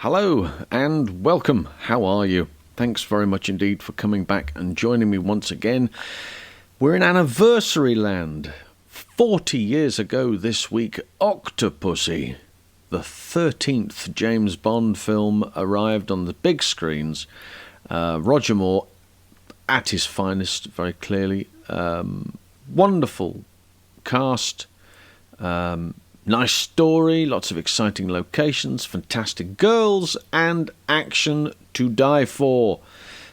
Hello and welcome. How are you? Thanks very much indeed for coming back and joining me once again. We're in anniversary land. 40 years ago this week, Octopussy, the 13th James Bond film, arrived on the big screens. Roger Moore at his finest, very clearly. Wonderful cast. Nice story, lots of exciting locations, fantastic girls, and action to die for.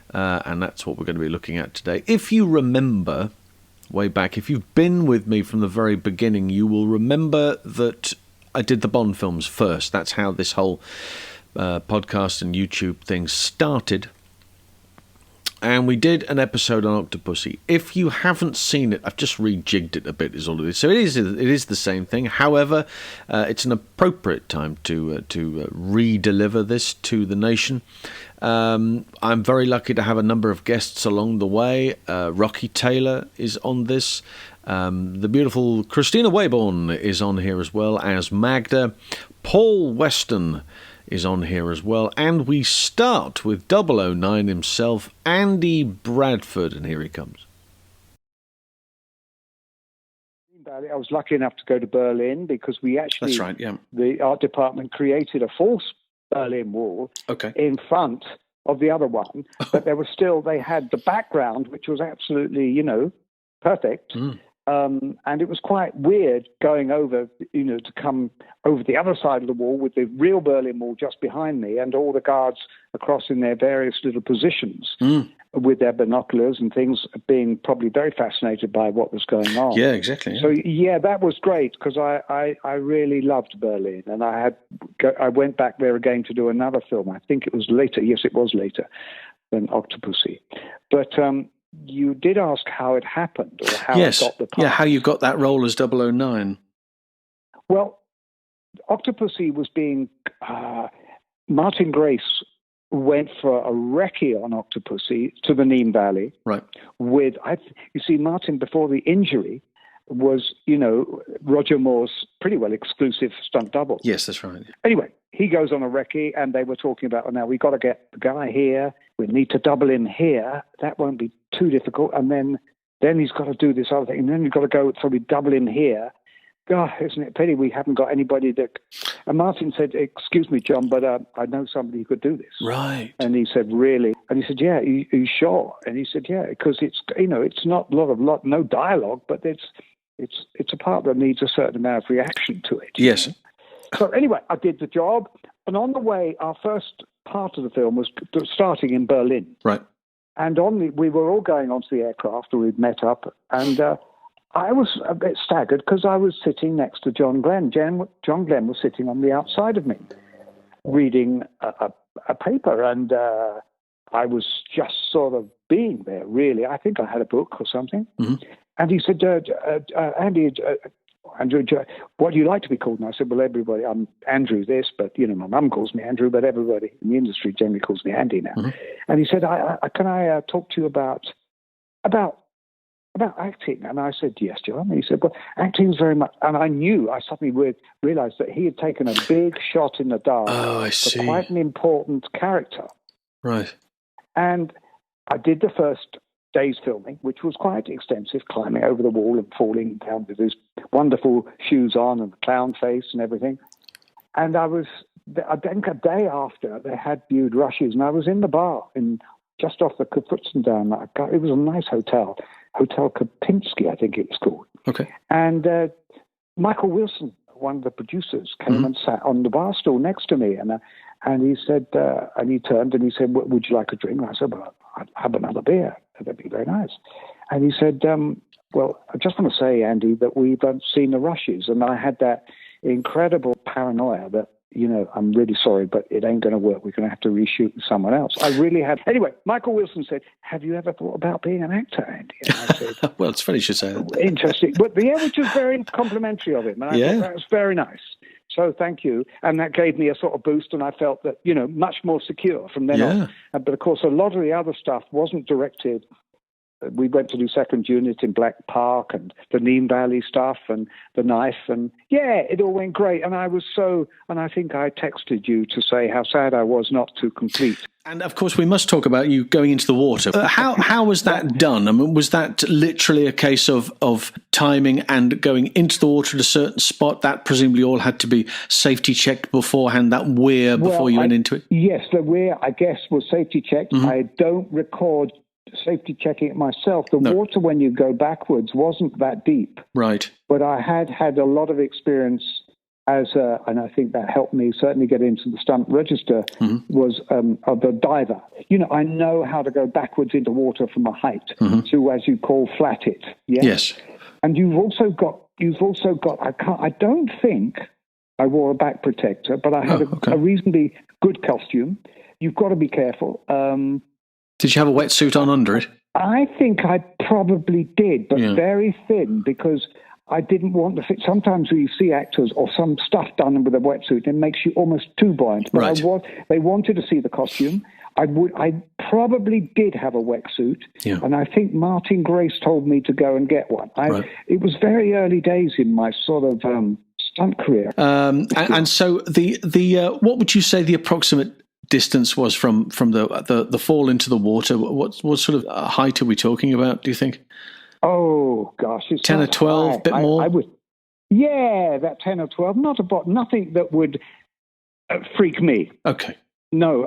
And that's what we're going to be looking at today. If you remember, way back, if you've been with me from the very beginning, you will remember that I did the Bond films first. That's how this whole podcast and YouTube thing started. And we did an episode on Octopussy. If you haven't seen it, I've just rejigged it a bit, is all it is. So it is the same thing. However, it's an appropriate time to re-deliver this to the nation. I'm very lucky to have a number of guests along the way. Rocky Taylor is on this. The beautiful Christina Waybourn is on here as well as Magda. Paul Weston is on here as well, and we start with 009 himself, Andy Bradford, and here he comes. I was lucky enough to go to Berlin because we actually, that's right, yeah, the art department created a false Berlin Wall in front of the other one, but they had the background, which was absolutely, perfect. And it was quite weird going over, to come over the other side of the wall with the real Berlin Wall just behind me and all the guards across in their various little positions with their binoculars and things, being probably very fascinated by what was going on. Yeah, exactly. Yeah. So, that was great because I really loved Berlin. And I went back there again to do another film. I think it was later. Yes, it was later than Octopussy. But you did ask how it happened or how I got the part. Yeah, how you got that role as 009. Well, Octopussy was being... Martin Grace went for a recce on Octopussy to the Nîmes Valley. Right. You see, Martin, before the injury, was, Roger Moore's pretty well exclusive stunt double. Yes, that's right. Anyway, he goes on a recce, and they were talking about, now we've got to get the guy here. We need to double him here. That won't be too difficult. And then he's got to do this other thing. And then you've got to go, so we double him here. God, isn't it a pity we haven't got anybody that... And Martin said, excuse me, John, but I know somebody who could do this. Right. And he said, really? And he said, yeah, are you sure? And he said, yeah, because it's, it's not no dialogue, but it's a part that needs a certain amount of reaction to it. Yes. So anyway, I did the job. And on the way, our first part of the film was starting in Berlin. Right. And we were all going onto the aircraft, and we'd met up, and I was a bit staggered because I was sitting next to John Glenn. John Glenn was sitting on the outside of me, reading a paper, and I was just sort of being there, really. I think I had a book or something. Mm-hmm. And he said, Andy, Andrew, what do you like to be called? And I said, well, everybody, I'm Andrew this, but, my mum calls me Andrew, but everybody in the industry generally calls me Andy now. Mm-hmm. And he said, can I talk to you about acting? And I said, yes, John. And he said, well, acting is very much... And I suddenly realized that he had taken a big shot in the dark for quite an important character. Right. And I did the first day's filming, which was quite extensive, climbing over the wall and falling down with his wonderful shoes on and the clown face and everything. And I think a day after, they had viewed rushes, and I was in the bar just off the Kapuzendamm. It was a nice hotel. Hotel Kopinski, I think it was called. Okay. And Michael Wilson, one of the producers, came and sat on the bar stool next to me, and he said, and he turned and he said, "Would you like a drink?" And I said, "Well, I'd have another beer. That'd be very nice." And he said, "Well, I just want to say, Andy, that we've seen the rushes," and I had that incredible paranoia that, I'm really sorry, but it ain't going to work. We're going to have to reshoot with someone else. I really had. Anyway, Michael Wilson said, "Have you ever thought about being an actor, Andy?" And I said, well, it's funny you should say that. Interesting. But which was very complimentary of him. And I thought that was very nice. So thank you. And that gave me a sort of boost, and I felt that, much more secure from then on. But of course, a lot of the other stuff wasn't directed we went to do second unit in Black Park and the Neem Valley stuff and the knife. And yeah, it all went great. And I think I texted you to say how sad I was not to complete. And of course, we must talk about you going into the water. How was that done? I mean, was that literally a case of timing and going into the water at a certain spot? That presumably all had to be safety checked beforehand, that weir before you went into it? Yes, the weir, I guess, was safety checked. Mm-hmm. I don't record safety checking it myself. The water, when you go backwards, wasn't that deep. Right. But I had a lot of experience and I think that helped me certainly get into the stunt register, was of the diver. I know how to go backwards into water from a height to, as you call, flat it. Yes. And you've also got, I don't think I wore a back protector, but I had a reasonably good costume. You've got to be careful. Did you have a wetsuit on under it? I think I probably did, but very thin, because I didn't want to fit. Sometimes when you see actors or some stuff done with a wetsuit, it makes you almost too buoyant. But right. They wanted to see the costume. I probably did have a wetsuit, and I think Martin Grace told me to go and get one. It was very early days in my sort of stunt career. And so the what would you say the approximate distance was from the fall into the water? What sort of height are we talking about, do you think? Oh gosh, it's 10 or 12, a bit more. I would, that 10 or 12. Nothing that would freak me. Okay. No,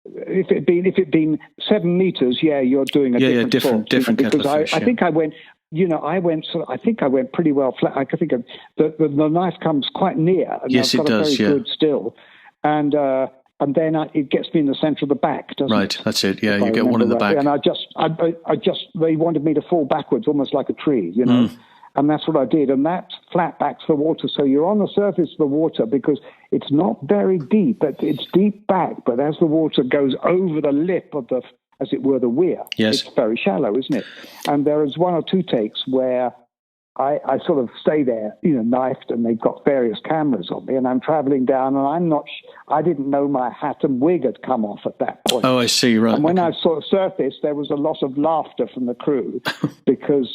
if it'd been 7 meters, you're doing a different kettle of fish. I think I went. I think I went pretty well flat. I think the knife comes quite near. And yes, I've got it does. A very good still, and then it gets me in the centre of the back, doesn't it? Right, that's it. Yeah, you get one in the back. And they wanted me to fall backwards, almost like a tree, and that's what I did. And that flat back to the water, so you're on the surface of the water because it's not very deep, but it's deep back. But as the water goes over the lip of the, as it were, the weir, it's very shallow, isn't it? And there is 1 or 2 takes where I sort of stay there, knifed, and they've got various cameras on me, and I'm traveling down, and I didn't know my hat and wig had come off at that point. Oh, I see, right. And when I sort of surfaced, there was a lot of laughter from the crew because,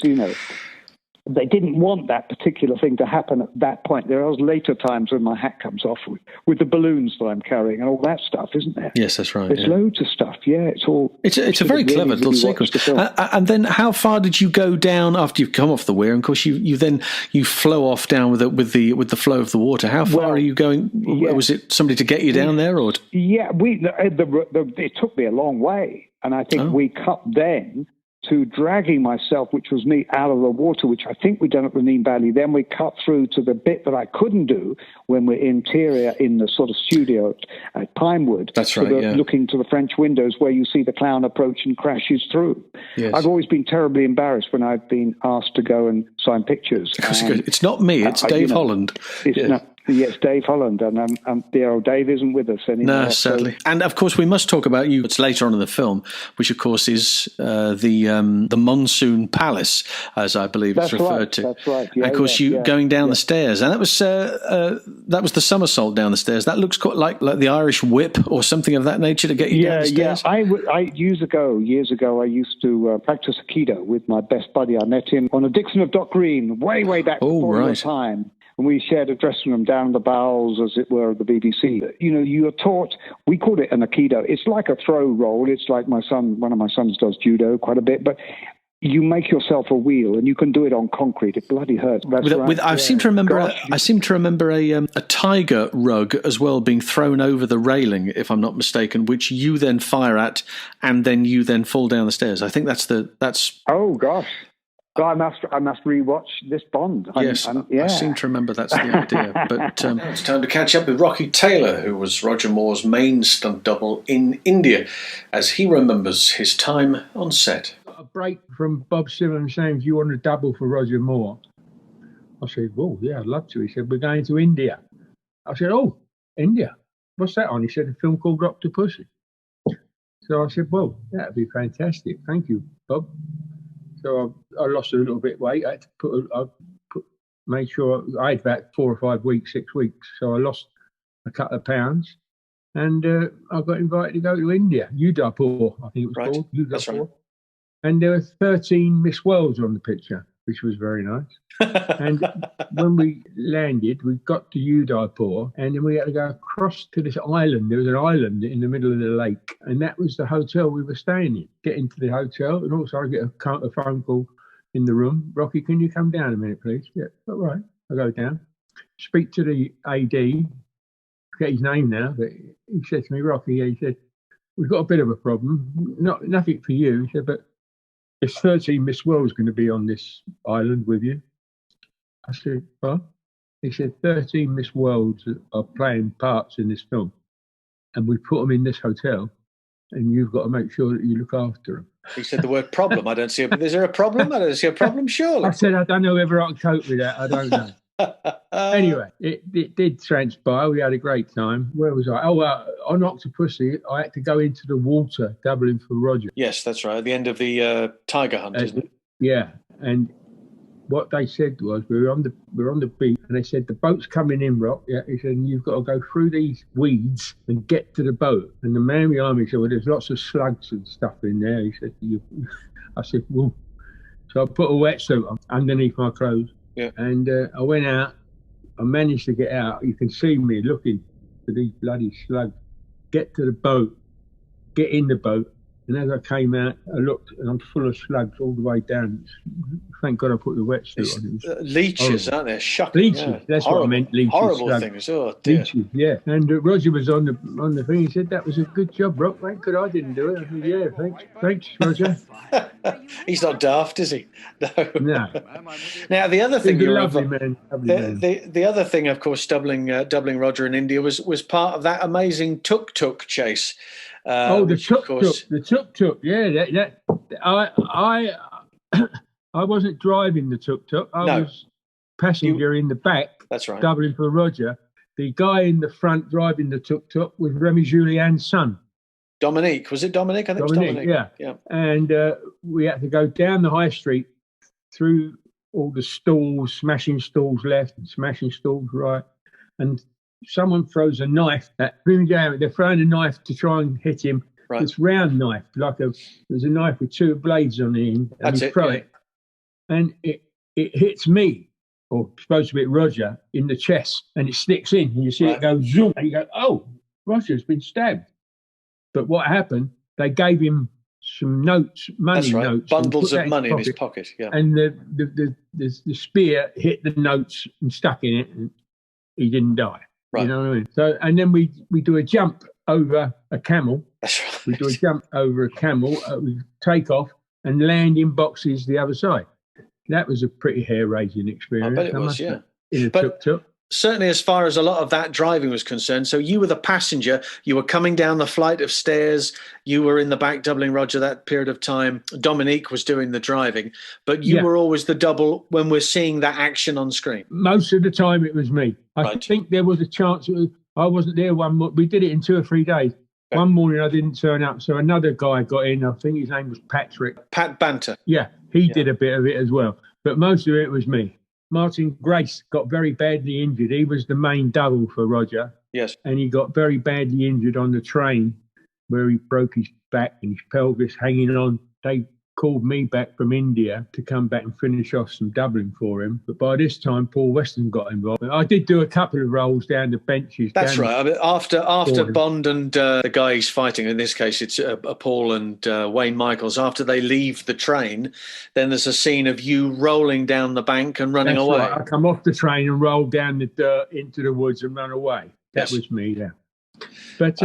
they didn't want that particular thing to happen at that point. There are later times when my hat comes off with the balloons that I'm carrying and all that stuff, isn't there? Yes, that's right. There's loads of stuff. Yeah, it's all. It's a very clever little sequence. And then, how far did you go down after you've come off the weir? And of course, you flow off down with the flow of the water. How far are you going? Yeah. Was it somebody to get you down there, or? Yeah, it took me a long way, and I think we cut then to dragging myself, which was me out of the water, which I think we'd done at the Neem Valley. Then we cut through to the bit that I couldn't do when we're interior in the sort of studio at Pinewood. That's right, looking to the French windows where you see the clown approach and crashes through. Yes. I've always been terribly embarrassed when I've been asked to go and sign pictures. It's not me, it's Dave Holland. Yes, Dave Holland, and dear old Dave isn't with us anymore. No, sadly. And of course, we must talk about you. It's later on in the film, which of course is the Monsoon Palace, as I believe it's referred to. That's right. Yeah, and of course, going down the stairs, and that was the somersault down the stairs. That looks quite like the Irish whip or something of that nature to get you down the stairs. Years ago, I used to practice Aikido with my best buddy. I met him on a Dixon of Dock Green, way back before the time. And we shared a dressing room down the bowels, as it were, of the BBC. You are taught, we called it an Aikido. It's like a throw roll. It's like one of my sons does judo quite a bit, but you make yourself a wheel, and you can do it on concrete. It bloody hurts. I seem to remember a tiger rug as well being thrown over the railing, if I'm not mistaken, which you then fire at, and then you then fall down the stairs. I think that's. Oh gosh. So I must rewatch this Bond. I seem to remember that's the idea. But it's time to catch up with Rocky Taylor, who was Roger Moore's main stunt double in India, as he remembers his time on set. A break from Bob Simmons saying, "Do you want to double for Roger Moore?" I said, "Well, yeah, I'd love to." He said, "We're going to India." I said, "Oh, India? What's that on?" He said, "A film called Octopussy." So I said, "Well, that'd be fantastic. Thank you, Bob." So I lost a little bit of weight. I had to made sure I had about 4 or 5 weeks, 6 weeks. So I lost a couple of pounds, and I got invited to go to India. Udaipur, I think it was called. Udaipur. Right. And there were 13 Miss Worlds on the picture, which was very nice. And when we landed, we got to Udaipur, and then we had to go across to this island. There was an island in the middle of the lake, and that was the hotel we were staying in. Get into the hotel, and also I get a phone call in the room. Rocky, can you come down a minute, please? Yeah, all right. I go down, speak to the AD, forget his name now, but he said to me, Rocky, he said, we've got a bit of a problem. Nothing for you. He said, but there's 13 Miss Worlds going to be on this island with you. I said, what? He said, 13 Miss Worlds are playing parts in this film, and we put them in this hotel, and you've got to make sure that you look after them. He said the word problem. I don't see it. Is there a problem? I don't see a problem, surely. I said, I don't know whether I can cope with that. I don't know. Anyway, it did transpire. We had a great time. Where was I? Oh, on Octopussy, I had to go into the water, doubling for Roger. Yes, that's right. At the end of the tiger hunt, isn't it? Yeah, and what they said was we were on the beach, and they said the boat's coming in, Rock. Yeah, he said, and you've got to go through these weeds and get to the boat. And the man behind me said, well, there's lots of slugs and stuff in there. He said, I said, well, so I put a wetsuit on underneath my clothes. Yeah. And I went out. I managed to get out. You can see me looking for these bloody slugs. Get to the boat. Get in the boat. And as I came out, I looked, and I'm full of slugs all the way down. Thank God I put the wetsuit on. Leeches, aren't they? Shocking. Leeches. Yeah. That's horrible, what I meant. Leeches. Horrible slugs. Things. Oh dear. Leeches. Yeah. And Roger was on the thing. He said that was a good job, Rock. Thank God I didn't do it. I said, yeah, thanks, Roger. He's not daft, is he? No. Now the other thing, He's a lovely man. The other thing, of course, doubling Roger in India was part of that amazing tuk-tuk chase. The tuk-tuk. Yeah, I wasn't driving the tuk-tuk. I was passenger in the back. That's right. Doubling for Roger. The guy in the front driving the tuk-tuk was Remy Julien's son. Dominique. Was it Dominique? I think it was Dominique. Yeah. And we had to go down the high street through all the stalls, smashing stalls left and smashing stalls right. And someone throws a knife at him down. They're throwing a knife to try and hit him. Right. This round knife, there's a knife with two blades on the end. And That's throw it. And it hits me, or supposed to be Roger, in the chest, and it sticks in. And you see it go zoom. And you go, oh, Roger's been stabbed. But what happened, they gave him some notes, money notes. Bundles of money in his pocket, yeah. And the spear hit the notes and stuck in it, and he didn't die. Right. You know what I mean? So, and then we do a jump over a camel. That's right. We do a jump over a camel. We take off and land in boxes the other side. That was a pretty hair-raising experience. I bet it was, yeah. In a tuk-tuk. Certainly as far as a lot of that driving was concerned, so you were the passenger, you were coming down the flight of stairs, you were in the back doubling Roger that period of time. Dominique was doing the driving, but you were always the double when we're seeing that action on screen. Most of the time it was me. I think there was a chance I wasn't there one morning. We did it in 2 or 3 days. Okay. One morning I didn't turn up, so another guy got in. I think his name was Patrick. Pat Banter. Yeah, he did a bit of it as well, but most of it was me. Martin Grace got very badly injured. He was the main double for Roger. Yes. And he got very badly injured on the train where he broke his back and his pelvis hanging on. They called me back from India to come back and finish off some doubling for him. But by this time, Paul Weston got involved. I did do a couple of rolls down the benches. That's right. I mean, after Bond and the guy he's fighting, in this case, it's Paul and Wayne Michaels, after they leave the train, then there's a scene of you rolling down the bank and running away. Right. I come off the train and roll down the dirt into the woods and run away. That was me, yeah. But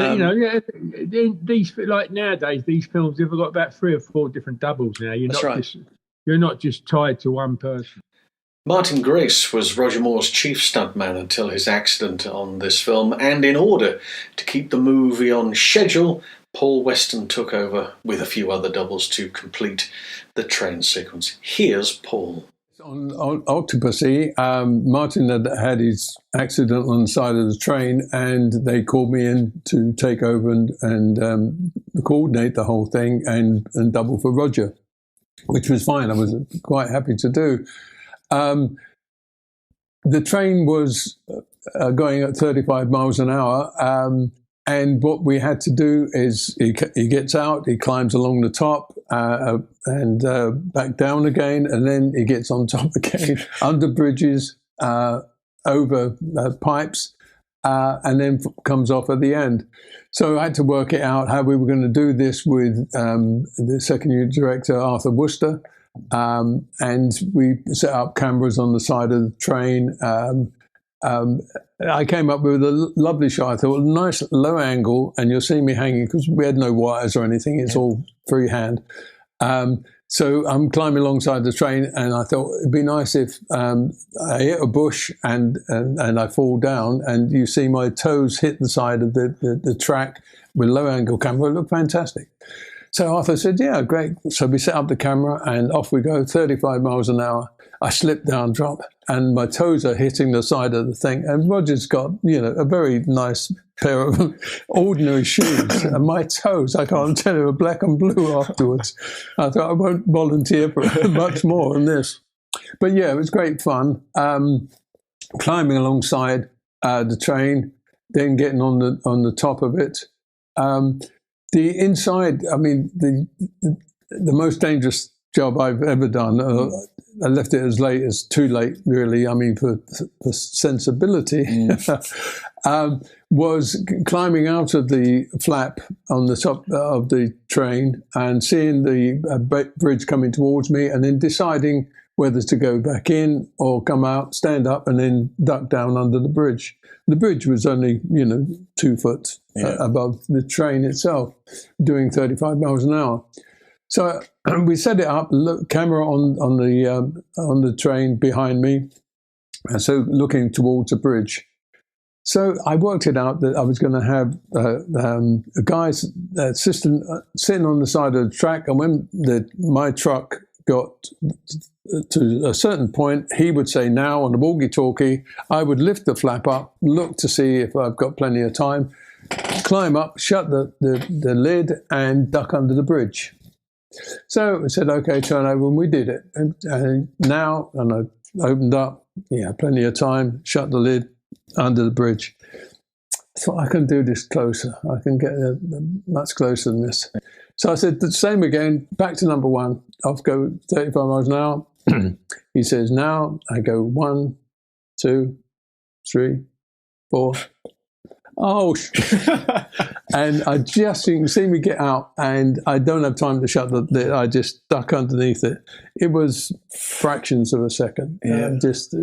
these, like nowadays, these films have got about 3 or 4 different doubles now. You're not just tied to one person. Martin Grace was Roger Moore's chief stuntman until his accident on this film, and in order to keep the movie on schedule, Paul Weston took over with a few other doubles to complete the train sequence. Here's Paul. On Octopussy, Martin had his accident on the side of the train, and they called me in to take over and coordinate the whole thing and double for Roger, which was fine. I was quite happy to do. The train was going at 35 miles an hour, and what we had to do is he gets out, he climbs along the top, and back down again, and then he gets on top again, under bridges, over pipes, and then comes off at the end. So I had to work it out how we were going to do this with the second unit director, Arthur Worcester, and we set up cameras on the side of the train. I came up with a lovely shot. I thought, a nice low angle, and you'll see me hanging because we had no wires or anything. It's all freehand. So I'm climbing alongside the train, and I thought it'd be nice if I hit a bush and I fall down, and you see my toes hit the side of the track with low angle camera. It looked fantastic. So Arthur said, yeah, great. So we set up the camera, and off we go, 35 miles an hour. I slip down, drop, and my toes are hitting the side of the thing. And Roger's got, a very nice pair of ordinary shoes. And my toes, I can't tell you, were black and blue afterwards. I thought I won't volunteer for much more than this. But yeah, it was great fun. Climbing alongside the train, then getting on the top of it. The inside, I mean, the most dangerous job I've ever done. I left it as late as too late, really. I mean, for sensibility, was climbing out of the flap on the top of the train and seeing the bridge coming towards me, and then deciding whether to go back in or come out, stand up, and then duck down under the bridge. The bridge was only, 2 foot above the train itself, doing 35 miles an hour. So we set it up, camera on the train behind me, and so looking towards the bridge. So I worked it out that I was going to have a guy's assistant sitting on the side of the track, and when my truck got to a certain point, he would say now on the walkie-talkie. I would lift the flap up, look to see if I've got plenty of time, climb up, shut the lid, and duck under the bridge. So I said, okay, turn over, and we did it. And now, and I opened up, plenty of time, shut the lid, under the bridge. I thought, I can do this closer. I can get much closer than this. So I said, the same again, back to number one. Off go 35 miles an hour. He says, now I go 1, 2, 3, 4. Oh, and I just, you can see me get out, and I don't have time to shut the lid. I just duck underneath it. It was fractions of a second. Just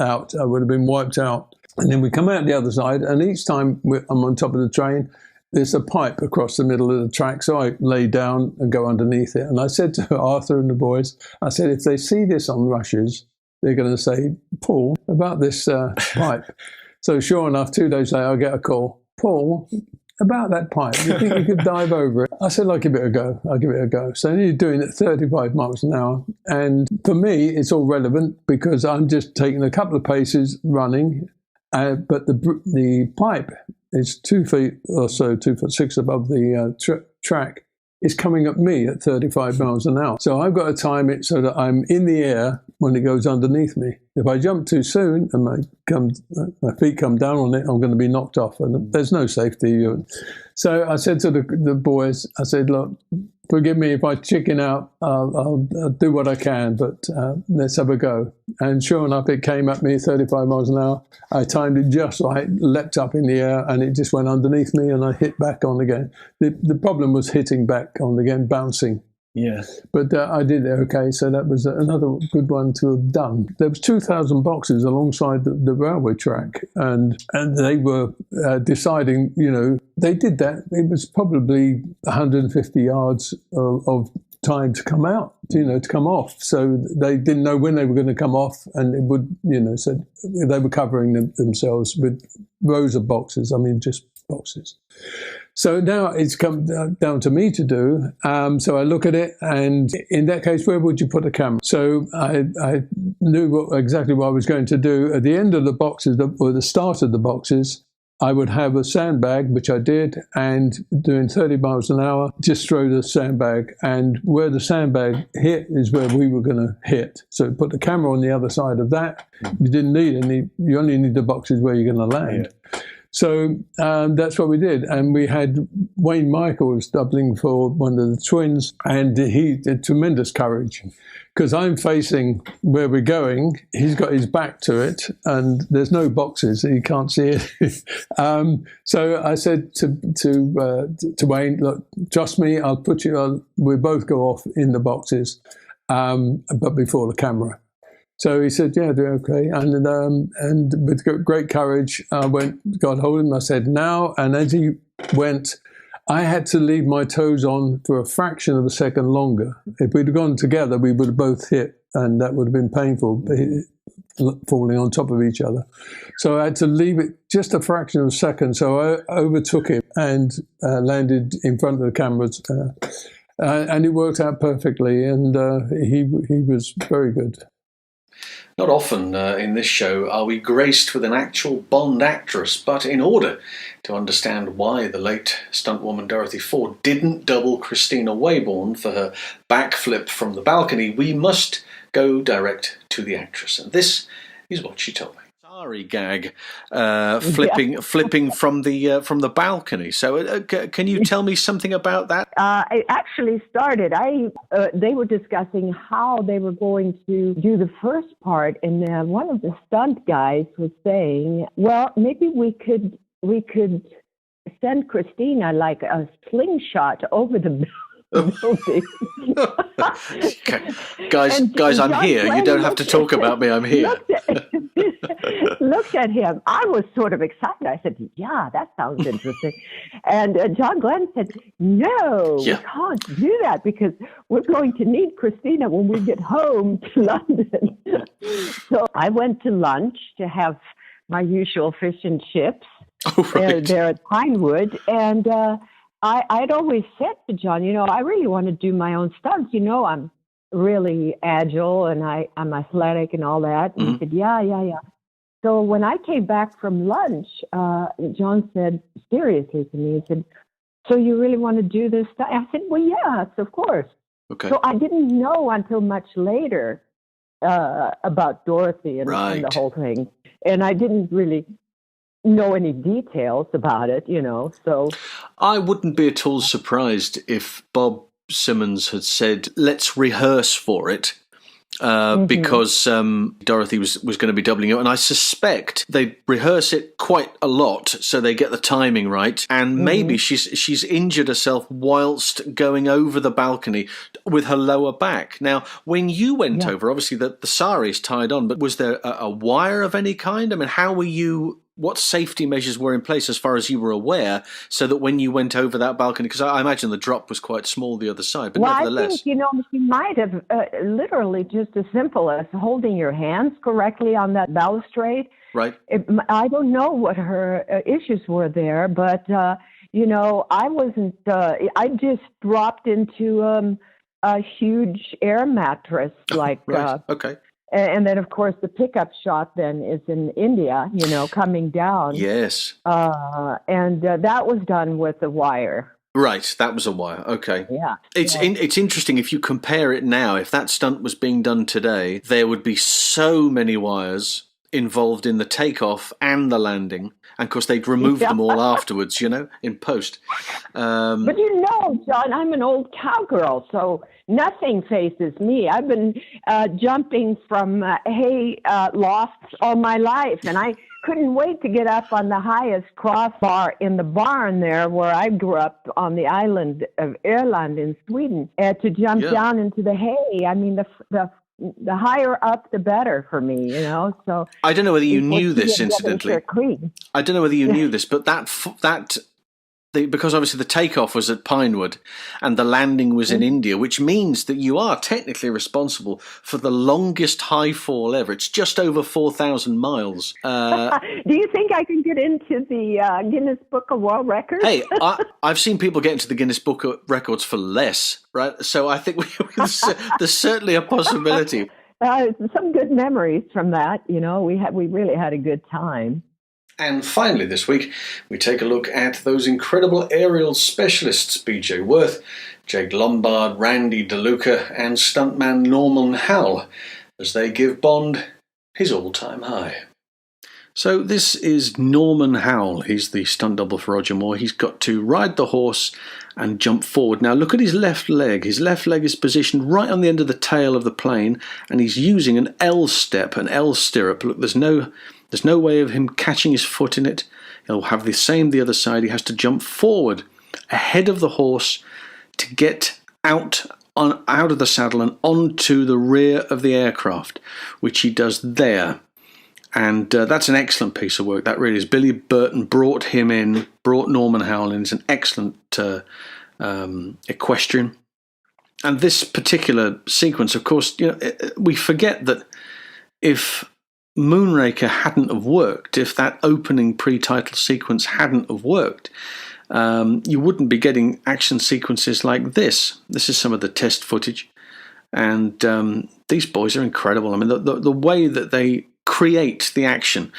out. I would have been wiped out. And then we come out the other side, and each time I'm on top of the train, there's a pipe across the middle of the track. So I lay down and go underneath it. And I said to Arthur and the boys, I said, if they see this on rushes, they're going to say, Paul, about this pipe. So sure enough, 2 days later, I get a call. Paul, about that pipe, you think you could dive over it? I said, I'll give it a go. So you're doing it 35 miles an hour. And for me, it's all relevant because I'm just taking a couple of paces running. But the pipe is 2 feet or so, 2'6" above the track. It's coming at me at 35 miles an hour. So I've got to time it so that I'm in the air when it goes underneath me. If I jump too soon and my feet come down on it, I'm going to be knocked off, and there's no safety. So I said to the boys, I said, look, forgive me if I chicken out. I'll do what I can, but let's have a go. And sure enough, it came at me 35 miles an hour. I timed it just right, leapt up in the air, and it just went underneath me, and I hit back on again. The problem was hitting back on again, bouncing. Yeah. But I did it okay, so that was another good one to have done. There was 2,000 boxes alongside the railway track, and they were deciding, they did that. It was probably 150 yards of time to come out, to come off. So they didn't know when they were going to come off, and it would, so they were covering themselves with rows of boxes. I mean, just boxes. So now it's come down to me to do. So I look at it, and in that case, where would you put a camera? So I knew exactly what I was going to do. At the end of the boxes, or the start of the boxes, I would have a sandbag, which I did, and doing 30 miles an hour, just throw the sandbag. And where the sandbag hit is where we were going to hit. So put the camera on the other side of that. You didn't need any, you only need the boxes where you're going to land. Yeah. So that's what we did. And we had Wayne Michaels doubling for one of the twins, and he did tremendous courage. Because I'm facing where we're going, he's got his back to it, and there's no boxes, he can't see it. So I said to Wayne, look, trust me, I'll put you on, we'll both go off in the boxes, but before the camera. So he said, yeah, do okay. And with great courage, I got hold of him. I said, now. And as he went, I had to leave my toes on for a fraction of a second longer. If we'd have gone together, we would have both hit, and that would have been painful, falling on top of each other. So I had to leave it just a fraction of a second. So I overtook him and landed in front of the cameras. And it worked out perfectly, and he was very good. Not often in this show are we graced with an actual Bond actress, but in order to understand why the late stuntwoman Dorothy Ford didn't double Christina Waybourn for her backflip from the balcony, we must go direct to the actress. And this is what she told me. Sorry, gag, flipping from the balcony. So, can you tell me something about that? It actually started. They were discussing how they were going to do the first part, and one of the stunt guys was saying, "Well, maybe we could send Christina like a slingshot over the building." Guys, I'm here. You don't have to talk about me. I'm here. Looked at him. I was sort of excited. I said, yeah, that sounds interesting. And John Glenn said, no, we can't do that because we're going to need Christina when we get home to London. So I went to lunch to have my usual fish and chips there at Pinewood. And I'd always said to John, I really want to do my own stunts. I'm really agile and I'm athletic and all that. And he said, yeah. So when I came back from lunch, John said seriously to me, he said, so you really want to do this stuff? I said, well, yes, of course. Okay. So I didn't know until much later about Dorothy and the whole thing. And I didn't really know any details about it, so. I wouldn't be at all surprised if Bob Simmons had said, let's rehearse for it. Because Dorothy was going to be doubling it. And I suspect they rehearse it quite a lot so they get the timing right. And maybe she's injured herself whilst going over the balcony with her lower back. Now, when you went over, obviously the sari is tied on, but was there a wire of any kind? I mean, what safety measures were in place as far as you were aware so that when you went over that balcony, because I imagine the drop was quite small the other side, but nevertheless. I think, she might have literally just as simple as holding your hands correctly on that balustrade. Right. I don't know what her issues were there, but, I wasn't, I just dropped into a huge air mattress like. Right. Okay. And then, of course, the pickup shot then is in India, coming down. Yes. And that was done with a wire. Right, that was a wire. Okay. Yeah. It's interesting if you compare it now. If that stunt was being done today, there would be so many wires involved in the takeoff and the landing. And, of course, they'd remove them all afterwards, in post. But John, I'm an old cowgirl, so nothing faces me. I've been jumping from hay lofts all my life, and I couldn't wait to get up on the highest crossbar in the barn there where I grew up on the island of Öland in Sweden, to jump down into the hay. I mean, the higher up, the better for me, So I don't know whether you knew this, incidentally. I don't know whether you knew this, but because obviously the takeoff was at Pinewood and the landing was in India, which means that you are technically responsible for the longest high fall ever. It's just over 4,000 miles. Do you think I can get into the Guinness Book of World Records? Hey, I've seen people get into the Guinness Book of Records for less, right? So I think there's certainly a possibility. Some good memories from that. We really had a good time. And finally this week, we take a look at those incredible aerial specialists, B.J. Worth, Jake Lombard, Randy DeLuca, and stuntman Norman Howell, as they give Bond his all-time high. So this is Norman Howell. He's the stunt double for Roger Moore. He's got to ride the horse and jump forward. Now look at his left leg. His left leg is positioned right on the end of the tail of the plane, and he's using an L step, an L stirrup. Look, there's no way of him catching his foot in it. He'll have the same the other side. He has to jump forward ahead of the horse to get out of the saddle and onto the rear of the aircraft, which he does there. And that's an excellent piece of work. That really is. Billy Burton brought Norman Howell in. It's an excellent equestrian. And this particular sequence, of course, we forget that if Moonraker hadn't have worked, if that opening pre-title sequence hadn't have worked, you wouldn't be getting action sequences like this. This is some of the test footage. And these boys are incredible. I mean, the way that they create the action.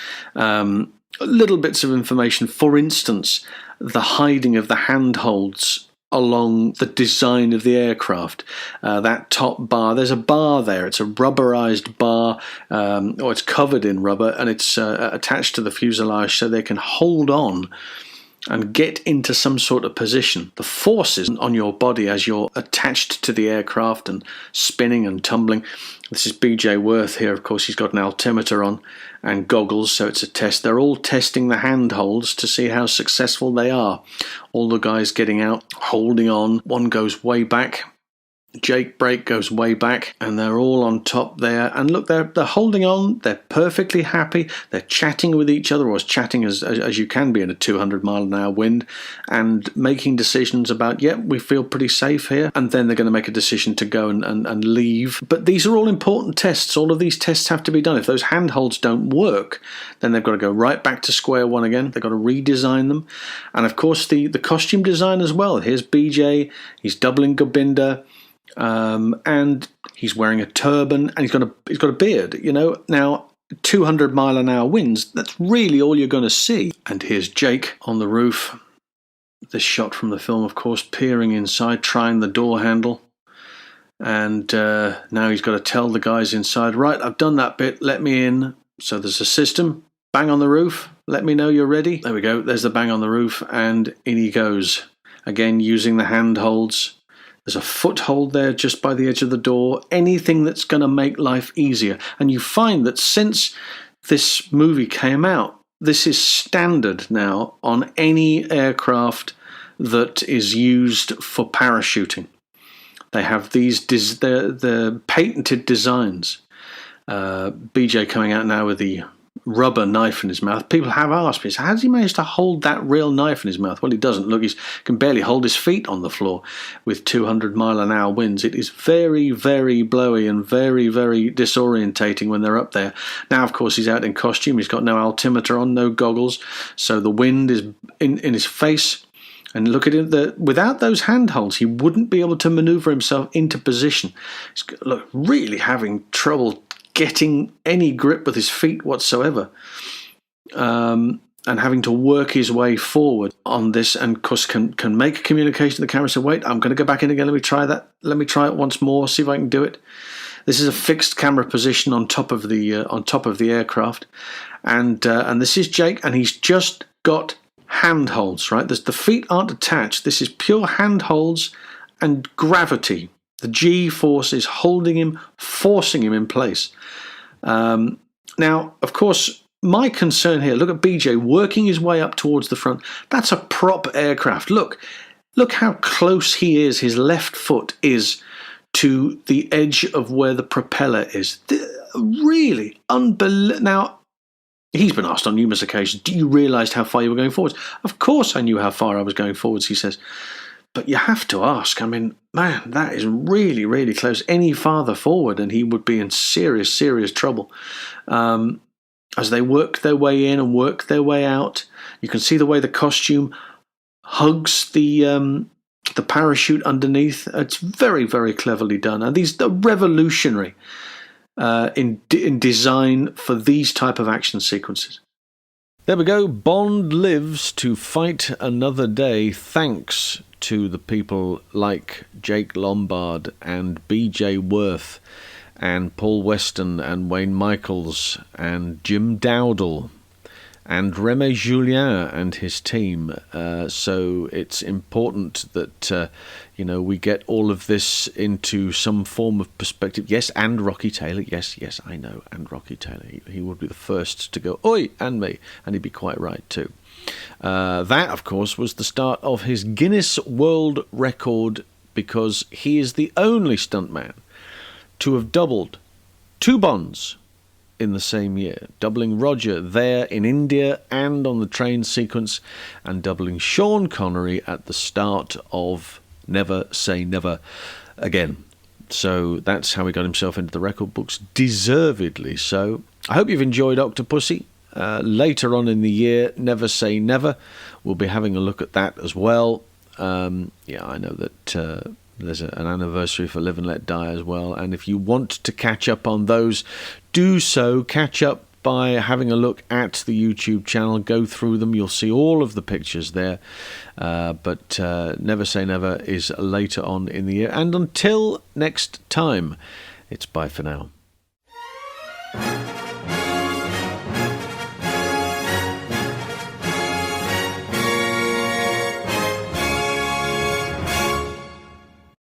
Little bits of information. For instance, the hiding of the handholds along the design of the aircraft. That top bar, there's a bar there. It's a rubberized bar, or it's covered in rubber, and it's attached to the fuselage so they can hold on and get into some sort of position. The forces on your body as you're attached to the aircraft and spinning and tumbling. This is BJ Worth here, of course. He's got an altimeter on and goggles, so it's a test. They're all testing the handholds to see how successful they are. All the guys getting out, holding on. One goes way back. Jake Brake goes way back, and they're all on top there. And look, they're holding on. They're perfectly happy. They're chatting with each other, or as chatting as you can be in a 200-mile-an-hour wind, and making decisions about, we feel pretty safe here. And then they're going to make a decision to go and leave. But these are all important tests. All of these tests have to be done. If those handholds don't work, then they've got to go right back to square one again. They've got to redesign them. And of course, the costume design as well. Here's BJ. He's doubling Gobinder. And he's wearing a turban, and he's got a beard. Now 200-mile-an-hour winds. That's really all you're going to see. And here's Jake on the roof. This shot from the film, of course, peering inside, trying the door handle. And now he's got to tell the guys inside, right, I've done that bit. Let me in. So there's a system. Bang on the roof. Let me know you're ready. There we go. There's the bang on the roof, and in he goes. Again, using the handholds. There's a foothold there just by the edge of the door. Anything that's going to make life easier. And you find that since this movie came out, this is standard now on any aircraft that is used for parachuting. They have these the patented designs. BJ coming out now with the rubber knife in his mouth. People have asked me, how does he manage to hold that real knife in his mouth? Well, he doesn't. Look, he can barely hold his feet on the floor with 200-mile-an-hour winds. It is very, very blowy and very, very disorientating when they're up there. Now, of course, he's out in costume. He's got no altimeter on, no goggles, so the wind is in his face. And look at it, without those handholds, he wouldn't be able to maneuver himself into position. He's really having trouble getting any grip with his feet whatsoever, and having to work his way forward on this, and of course can make a communication to the camera. So wait, I'm going to go back in again. Let me try that. Let me try it once more. See if I can do it. This is a fixed camera position on top of the aircraft, and this is Jake, and he's just got handholds. Right, the feet aren't attached. This is pure handholds and gravity. The G force is holding him, forcing him in place. Now, of course, my concern here, look at BJ working his way up towards the front. That's a prop aircraft. Look how close he is. His left foot is to the edge of where the propeller is. Really unbelievable. Now, he's been asked on numerous occasions, do you realise how far you were going forwards? Of course I knew how far I was going forwards, he says. But you have to ask, I mean, man, that is really, really close. Any farther forward and he would be in serious, serious trouble. As they work their way in and work their way out, you can see the way the costume hugs the parachute underneath. It's very, very cleverly done. And these are revolutionary in design for these type of action sequences. There we go. Bond lives to fight another day thanks to the people like Jake Lombard and BJ Worth and Paul Weston and Wayne Michaels and Jim Dowdle and Rémy Julien and his team. So it's important that, we get all of this into some form of perspective. Yes, and Rocky Taylor. Yes, I know. And Rocky Taylor. He would be the first to go, oi, and me. And he'd be quite right too. That, of course, was the start of his Guinness World Record, because he is the only stuntman to have doubled 2 Bonds in the same year, doubling Roger there in India and on the train sequence, and doubling Sean Connery at the start of Never Say Never Again. So that's how he got himself into the record books, deservedly so. I hope you've enjoyed Octopussy. Later on in the year, Never Say Never, we'll be having a look at that as well. I know that there's an anniversary for Live and Let Die as well, and if you want to catch up on those, do so. Catch up by having a look at the YouTube channel, go through them, you'll see all of the pictures there. But Never Say Never is later on in the year, and until next time, it's bye for now.